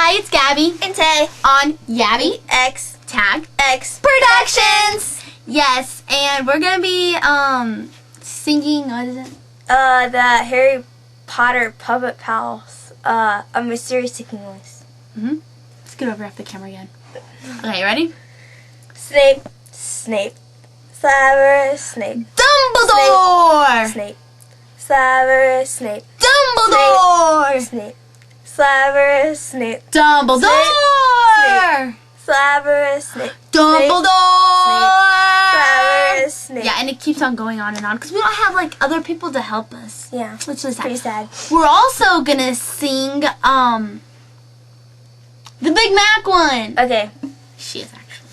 Hi, it's Gabi and Tay on Gabi X Tag X Productions. Yes, and we're gonna be singing. What is it? The Harry Potter Puppet Pals. A mysterious ticking noise. Let's get over off the camera again. Okay, ready? Snape, Snape, Severus Snape, Dumbledore. Snape, Severus Snape, Dumbledore. Snape, Severus Snape, Dumbledore. Severus Snape, Dumbledore. Severus Snape. Yeah, and it keeps on going on and on because we don't have like other people to help us. Yeah, Which is pretty sad. We're also gonna sing the Big Mac one. Okay. She is actually.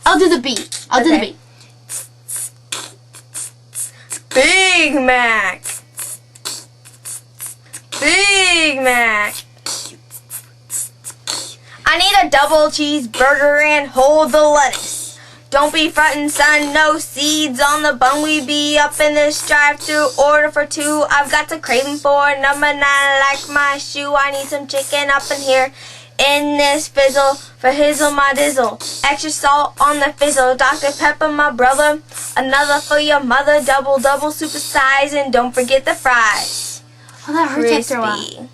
I'll do the beat. I'll do the beat. Big Mac. Big Mac. I need a double cheeseburger and hold the lettuce. Don't be frontin', son, no seeds on the bun. We be up in this drive-thru, order for two. I've got the craving for number 9, like my shoe. I need some chicken up in here. In this fizzle, for hizzle my dizzle. Extra salt on the fizzle. Dr. Pepper, my brother. Another for your mother. Double, super size. And don't forget the fries. Oh, that hurts after a while. Crispy.